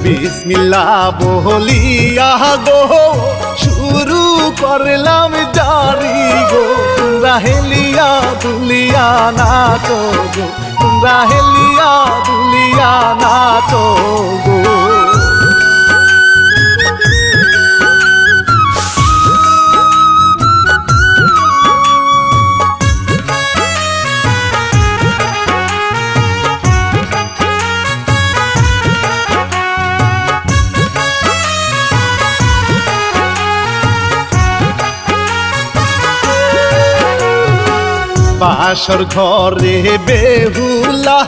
বিসমিল্লাহ বলিয়া গো শুরু করলাম জারি গো, তোমরা হেলিয়া দুলিয়া নাচো গো, তোমরা হেলিয়া দুলিয়া নাচো গো। বাসর ঘরে বেহুলা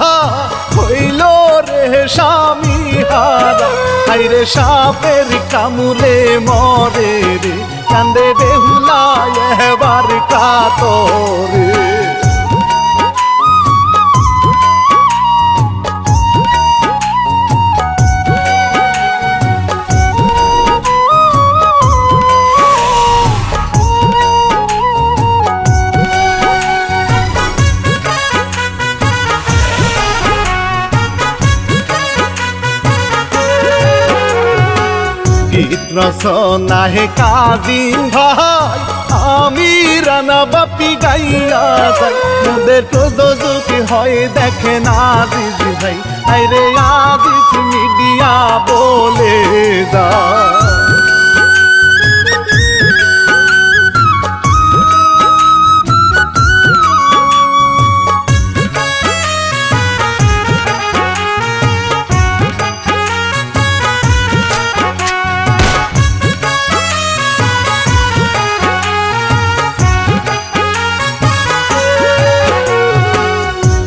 হইল রে স্বামী হারা, হাইরে সাপের কামড়ে মরে রে, কান্দে বেহুলা এবার কাতরে। গীত রচনা হে কাজিম ভাই, আমি রানা বাপি গাইয়া যাই, মোদের প্রযোজক হয় দেখে না আজিজ ভাই, আইরে আজিজ মিডিয়া বলে যা।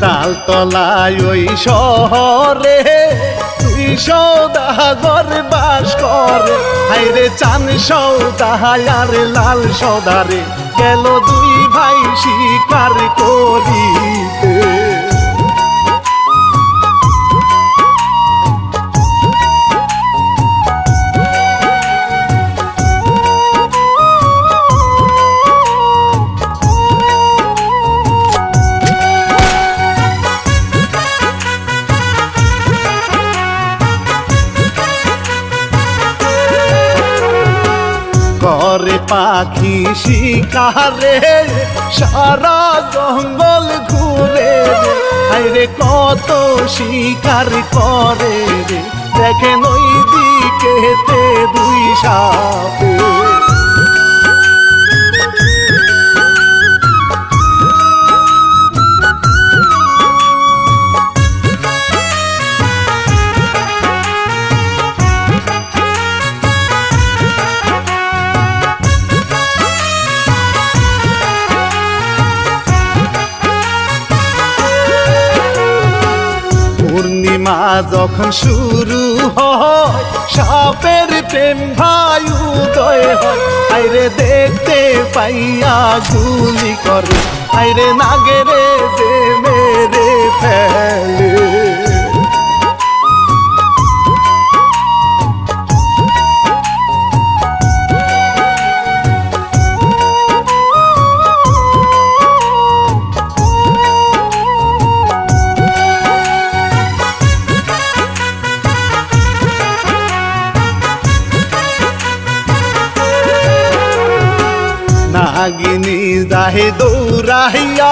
তালতলায় ওই শহরে 200 দাগর বাস করে, হাইরে চান সৌদাহার লাল সদারে, গেল দুই ভাই শিকার করিতে। করে পাখি শিকারে সারা জঙ্গল ঘুরে রে, আইরে কত শিকার করে রে, দেখেন ওই দিকেতে দুই সাপে। পূর্ণিমা যখন শুরু হয় সাপের প্রেম ভাই উদয় হয়, আইরে দেখতে পাইয়া গুলি করে, আইরে নাগেরে যে মেরে ফেলে। নাগিনী যাহে দৌড়াইয়া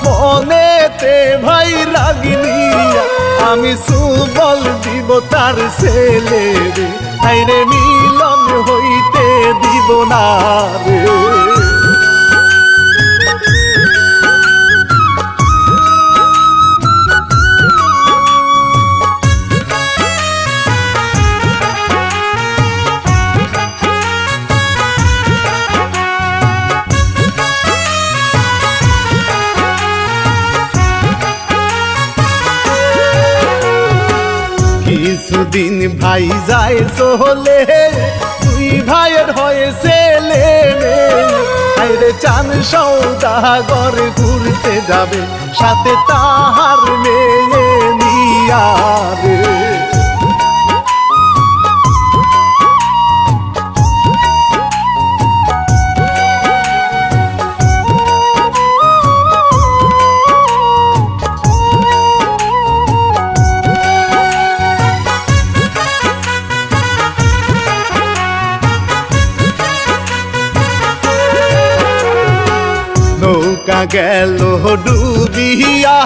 মনেতে ভাই লাগিনিয়া, আমি সুবল দিব তার ছেলে রে, হাইরে মিলন হইতে দিব না রে। যেদিন ভাই যায় চলে দুই ভাইয়ের হয়েছে ছেলে আইরে চান সওদাগর ঘুরতে যাবে সাথে তাহার মেয়ে নিয়া রে। নৌকা গেল ডুবিয়া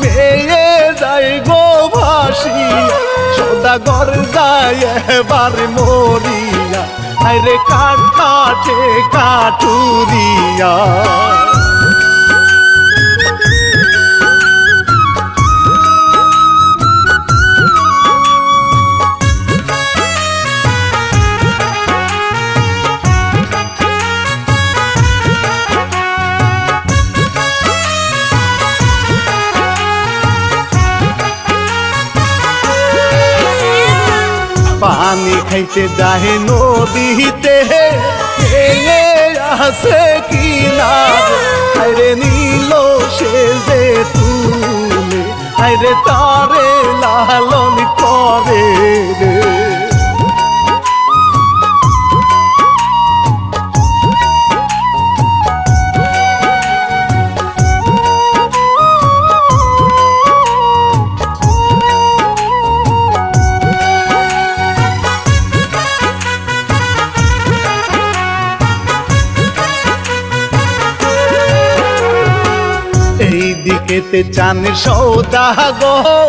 মেয়ে যায় গো ভাসিয়া সওদাগর যায় এবার মরিয়া আরে কাঠ কাঠে কাঠুরিয়া। পানি খাইতে যায় নদীতে আছে কিনারে আরে নীল সে যে তুলে আরে তারে লালন করে রে। এইদিকেতে চান সওদাগর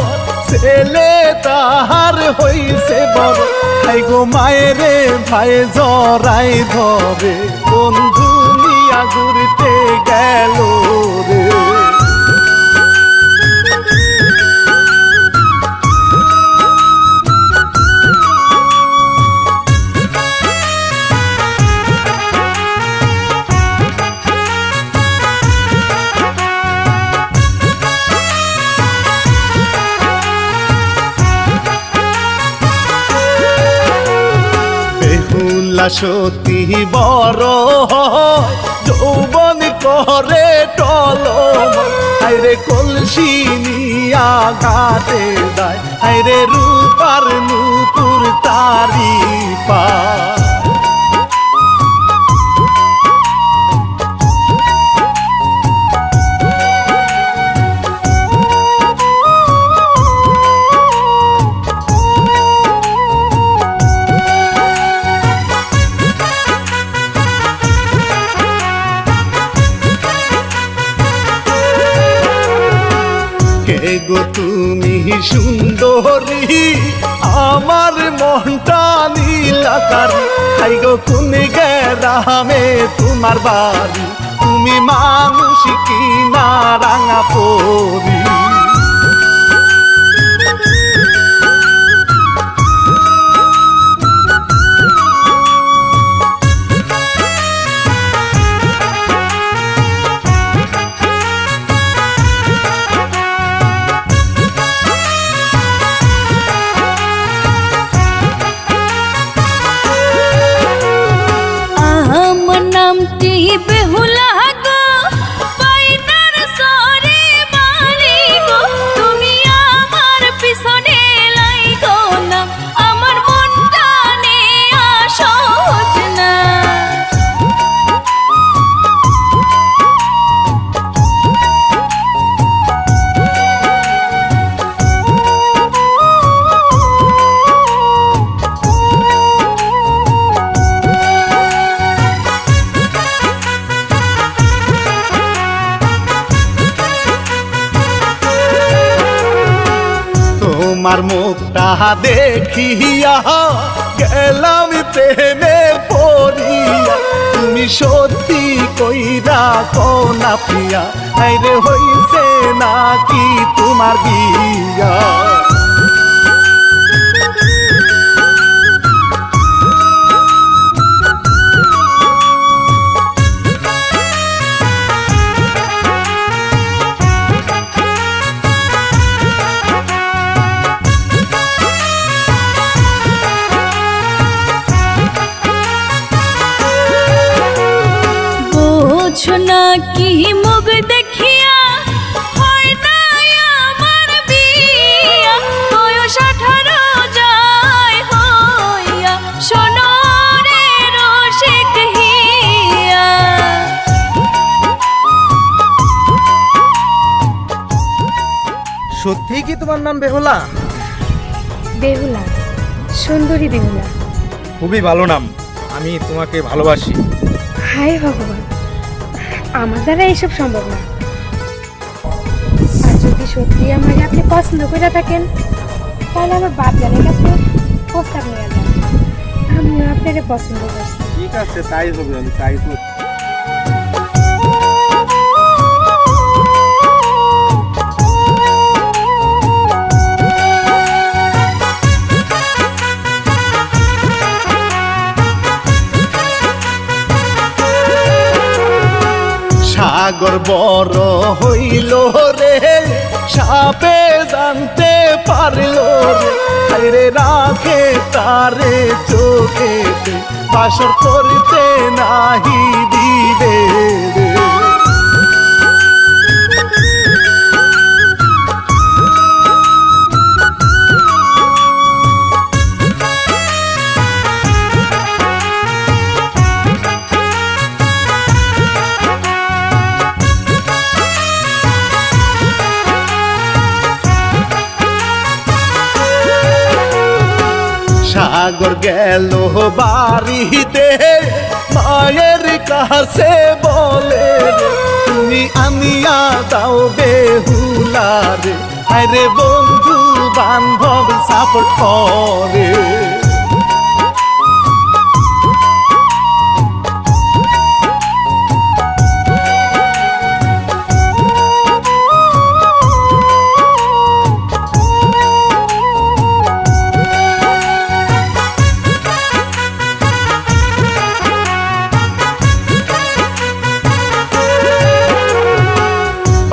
ছেলে তাহার হইছে বড় হাই গো মায়েরে ভাই জরাই ধরে বন্ধু নিয়া ঘুরতে গেল রে। সতী বড় যৌবন করে টলম আইরে কলসি নিয়া ঘাটে যায় আইরে রূপার নূপুর তারি পা। গো তুমি সুন্দরী আমার মনটা নীলাকারী হাই গো কোন গ্রামে তোমার বাড়ি তুমি মানুষ কি না রাঙা পরি। বেহুলা গো পাইনার সরে বাড়ি গো তুমি আমার পিছনে লাইগো না আমার মনটা নিয়া সহজ না। তোমার মুখটা দেখিয়া গেলাম প্রেমে পড়িয়া তুমি সত্যি কইরা কোনা প্রিয়া আইরে হইছে নাকি তোমার বিয়া। বুঝছো না কি মুখ দেখিয়া হয় না আমার বিয়া, বয়স 18 যায় হইয়া, শোনো রে রসিক হিয়া। সত্যিই কি তোমার নাম বেহুলা? বেহুলা, সুন্দরী বেহুলা। খুবই ভালো নাম, আমি তোমাকে ভালোবাসি। হায় ভগবান, আমার দ্বারা এইসব সম্ভব না। আর যদি সত্যি আমাকে আপনি পছন্দ করে থাকেন, তাহলে আমার বাপ জানের কাছে প্রস্তাব নিয়ে যান, আমিও আপনাকে পছন্দ করছি। ঠিক আছে, তাই হবে, আমি তাই করছি। সাগর বড় হইল রে, সাপে জানতে পারল রে, আরে রাখে তারে চোখে, বাসর করতে নাহি দিবে রে। সাগর গেল বাড়িতে, মায়ের কাছে বলে রে, তুমি আনিয়া দাও বেহুলা রে, আরে বন্ধু বান্ধব সাপোর্ট করে।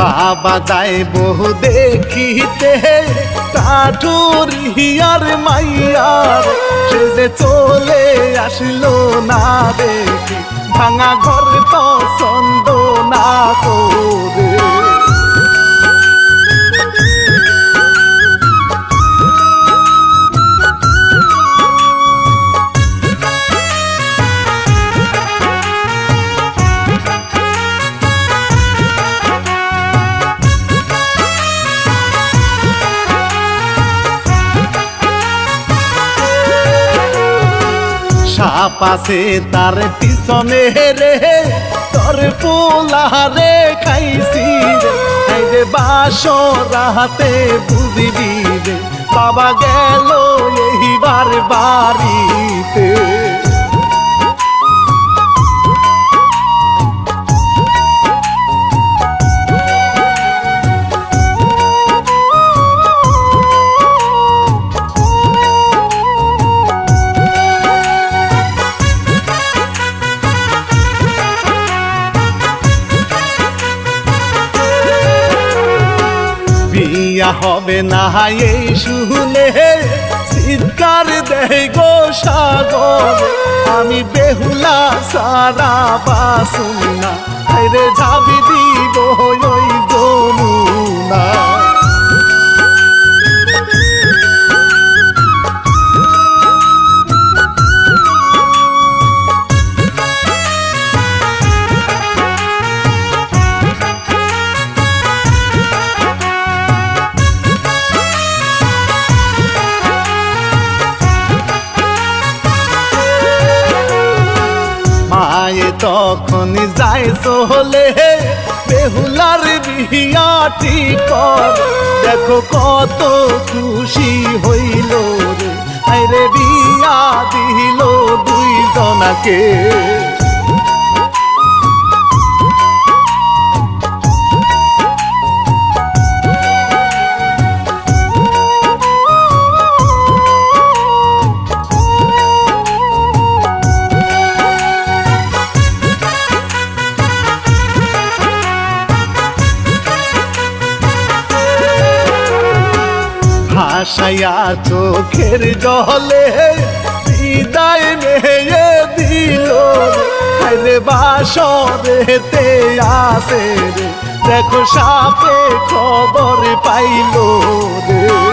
বাবা যাইব দেখিতে কাঠুরিয়ার মাইয়ার, সে যে চলে আসলো না দেখি, ভাঙা ঘর পছন্দ না করে। সাপ আছে তার পিছনে রে, তোর পোলারে খাইছি রে, এই যে বাসরাতে বুঝবি রে, বাবা গেল এইবার বাড়িতে। বিয়া হবে না এই শুনে চিৎকার দেয় গো সাগর, আমি বেহুলা সারা বাসুন না, রে ঝাবি দিব ওই যমুনা। মায়ে তখন যায় চলে, বেহুলার বিয়াটি কর, দেখো কত খুশি হইল রে, আরে বিয়া দিল দুইজনাকে। ভাসাইয়া চোখের জলে বিদায় মেয়ে দিল, আরে বাসরেতে আসে রে দেখো সাপে খবর পাইলো রে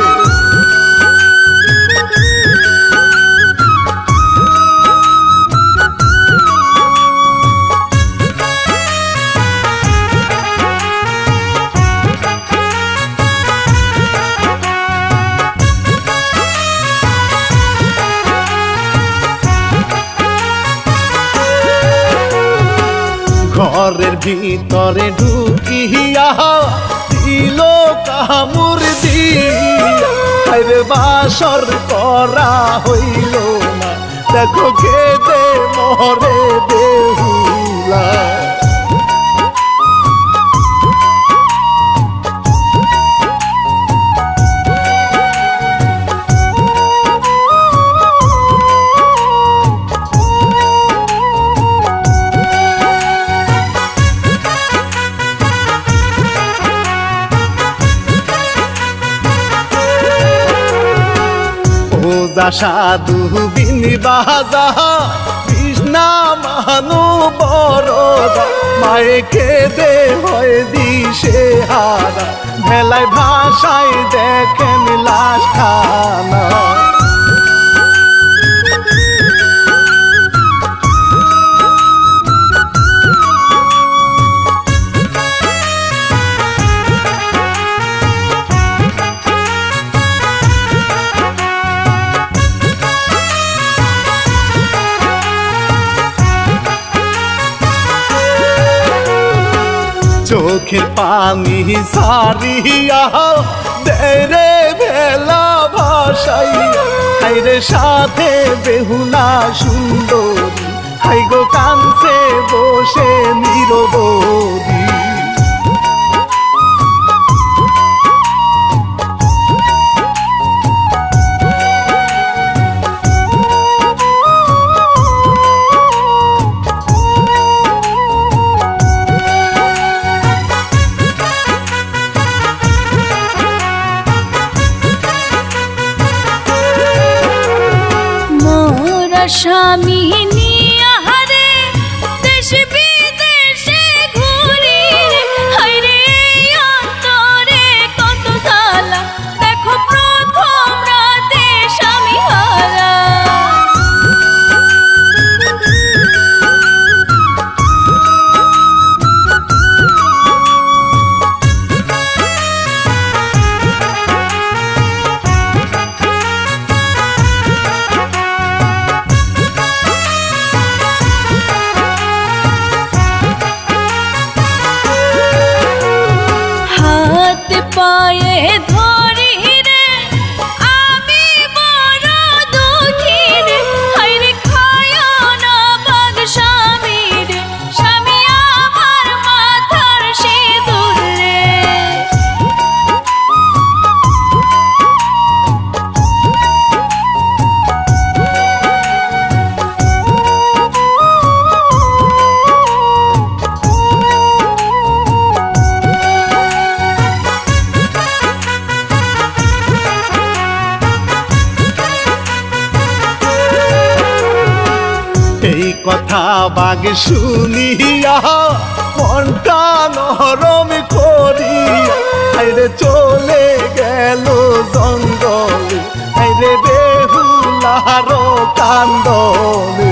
ঘরের ভিতরে ঢুকিয়া দিল কামড় দিয়া আরে বাসর করা হইল না দেখো কেঁদে মরে বেহুলা ওজা সাধু বিন বাজা কৃষ্ণা মানু বড়দা মায়ে কেঁদে হয় দিশে হারা ভেলায় ভাষায় দেখেন লাশ খানা চোখের পানি সারিয়া দেরে ভেলা ভাসাইয়া হাইরে সাথে বেহুলা সুন্দরী হাই গো কানছে বসে নিরবধি স্বামী নিয়া রে দেশ বিদেশে ঘুরি রে হায়রে অন্তরে কত জ্বালা দেখো প্রথম রাতে স্বামী হারা পায়ে ধরি রে আমি বড় দুঃখী রে হায়রে খায় না ভাগ স্বামী রে স্বামী আমার মাথার সিঁদুর রে এই কথা বাগ শুনিয়া মনটা নরম করিয়া আইরে চলে গেল জঙ্গলে আইরে বেহুলার কান্দলে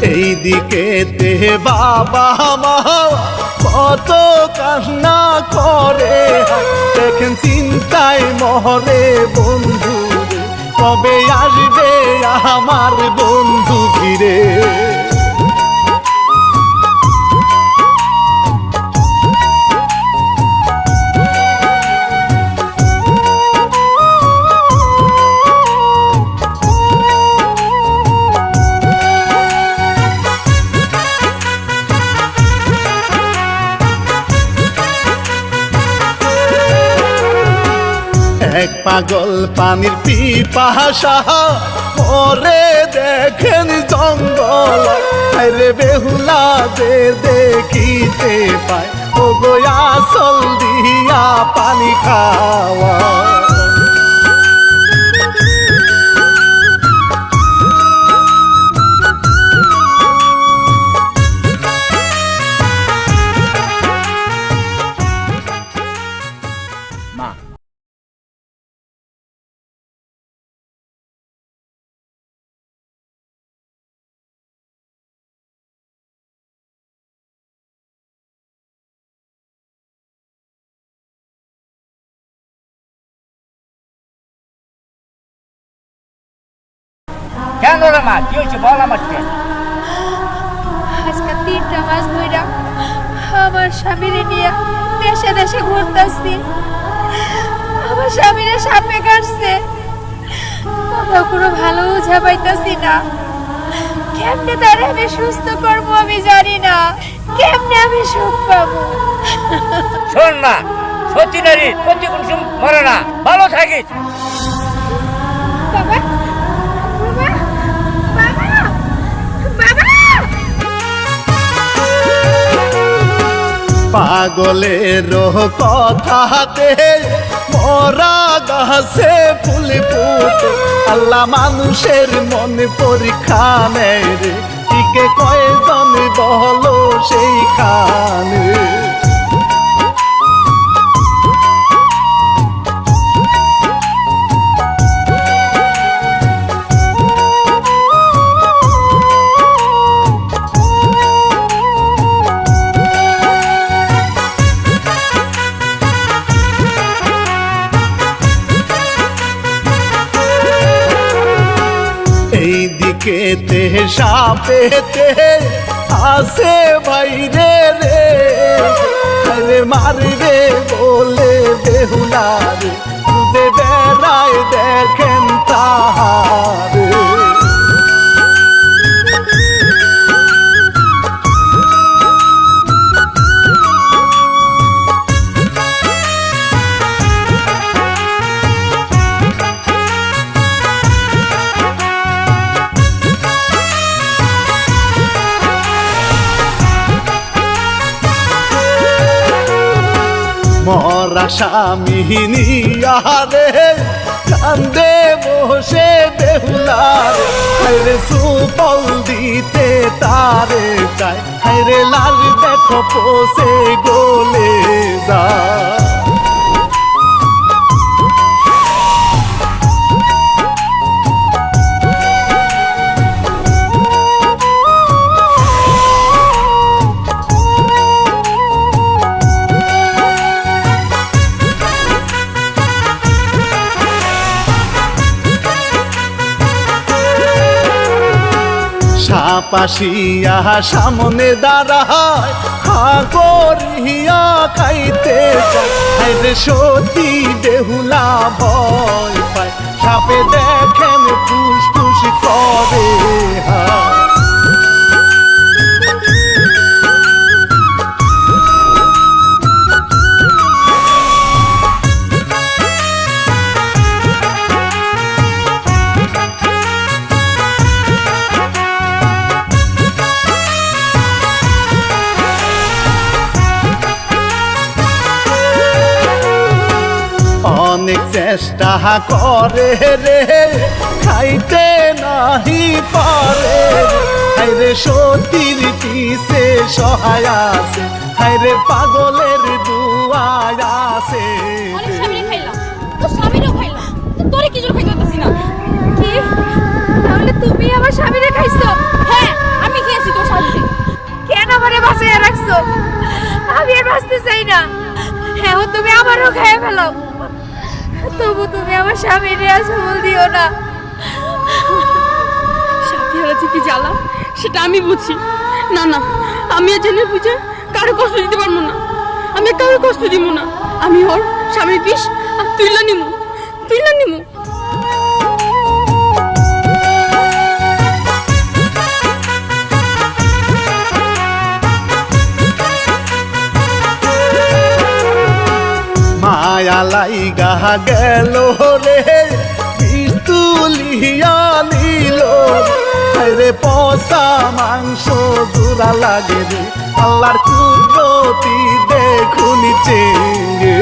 এইদিকে তে বাবা মা কত কান্না করে দেখেন চিন্তায় মহরে বন্ধু কবে আসবে আমার বন্ধু ফিরে এক পাগল পানির পিপাসা ওরে দেখেন জঙ্গল আরে বেহুলা যে দেখিতে পায় ও গোয়া সল দিয়া পানি খাওয়া মা কেন রে মা কি হয়েছে বল আমাকে। আজকে 3টা মাস ধইরা আমার স্বামীরে নিয়ে দেশে দেশে ঘুরতাছি। আমার স্বামীরে সাপে কাটছে, কোথাও কোনো ভালো বুঝা পাইতাছি না। কেমনে তারে আমি সুস্থ করবো আমি জানি না, কেমনে আমি সুখ পাবো। শোন মা, সত্যি নারী সত্যি কোন মরে না, ভালো থাকিস। বাবা বাবা বাবা বাবা পাগলের কথাতে মরা গাছে ফুল ফুটে আল্লাহ মানুষের মনে পরীক্ষা নেয় রে টিকে কয়জন বলো সেইখানে এইদিকেতে সাপেতে আসে বাইরে রে আরে মারবে বলে বেহুলারে খুঁজে বেড়ায় দেখেন তাহারে মরা স্বামী নিয়ারে কান্দে বসে বেহুলারে হায়রে সুফল দিতে তারে চায় হায়রে লাল দেখো পোষে গলে যায় সাপাশিয়া সামনে দাঁড়ায় হা করিয়া খাইতে চায় হায়রে সতী বেহুলা ভয় পায় সাপে দেখেন ফুসফুস করে হায় অনেক চেষ্টা করে রে খাইতে নাহি পারে হায়রে সতীর পিছে সহায় আছে হায়রে পাগলের দুয়ায় আছে অনেক স্বামীরে খাইলাম, তোর স্বামীরও খাইলাম, তোরে কিছু খাইতে পারতেছি না। কি তাহলে তুমি আমার স্বামীরে খাইছো? হ্যাঁ, আমি খেয়েছি তোর স্বামীরে। কেন আমারে বাঁচিয়ে রাখছো? আমি আর বাঁচতে চাই না। হ্যাঁ তুমি আমারও খেয়ে ফেলো, তবু তুমি আমার স্বামীরে আজল দিও না। সাথী হারাচ্ছে কি জ্বালা সেটা আমি বুঝি না। না, আমি আর জেনে বুঝে কারো কষ্ট দিতে পারবো না। আমি কারো কষ্ট দিব না। আমি ওর স্বামীর বিষ আর তুইলা নিমু। মায়া লাইগা গেল রে তুলিয়া নিল রে পচা মাংস জোড়া লাগে রে আল্লাহর কুদরতি দেখুনি চেঙ্গে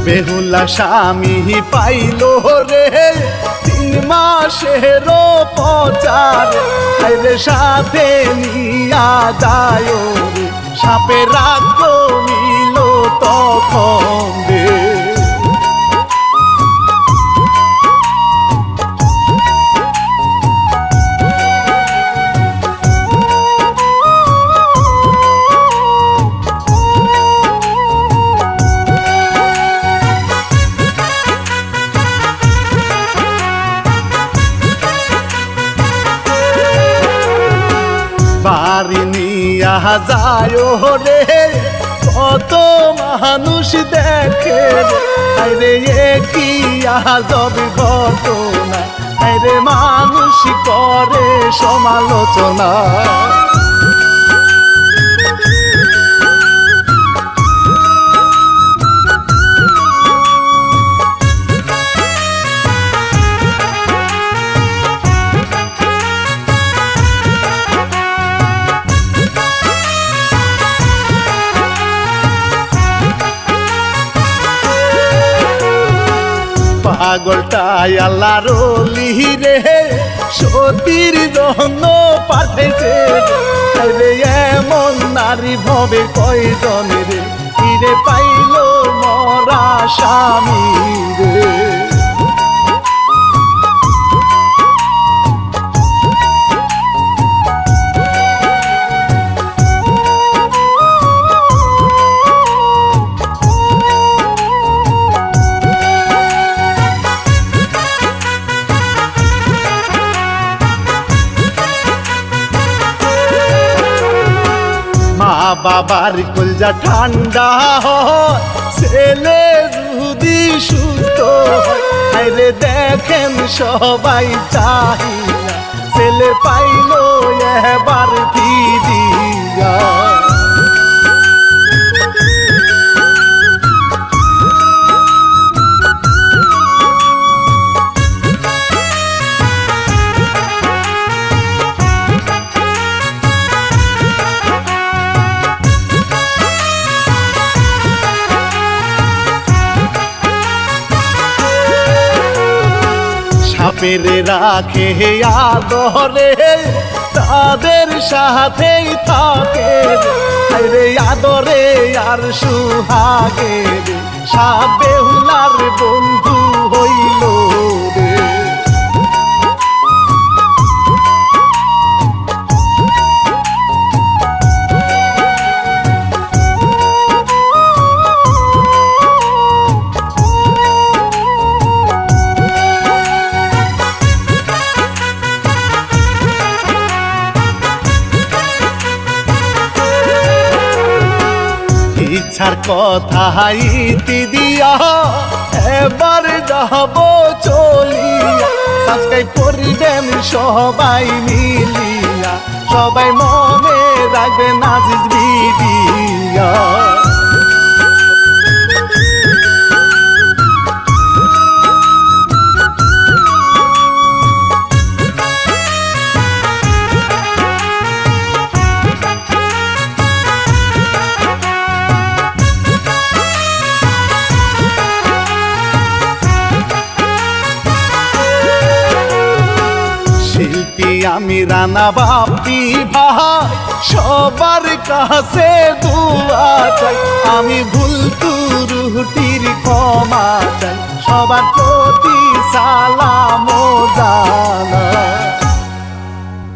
বেহুলা স্বামী পাইল রে 3 মাসের প্রচার রে সাথে নিয়া যায় রে সাপে রাগ কমিল তখন রে বাড়ি নিয়া যায় রে কত মানুষ দেখে রে কি আজব ঘটনা রে মানুষ করে সমালোচনা পাগলটাই আল্লাহর ওলি রে সতীর জন্য পাঠাইছে রে এমন নারী ভবে কয়জন রে ফিরে পাইল মরা স্বামী রে বাবার কলজা ঠান্ডা হয় ছেলে যদি সুস্থ হয় রে দেখেন সবাই চাহিয়া ছেলে পাইল এবার ফিরিয়া সাপেরে রাখে আদরে তাদের সাথেই থাকে রে আদরে আর সুহাগে সাপ বেহুলার বন্ধু হইল রে ইচ্ছার কথা ইতি দিয়া এবার যাব চলিয়া সাবস্ক্রাইব করিবেন সবাই মিলিয়া সবাই মনে রাখবেন আজিজ ভিডিও আমি রানা বাপি ভাই সবার কাছে দোয়া চাই আমি ভুল ত্রুটির ক্ষমা চাই সবার প্রতি সালাম জানাই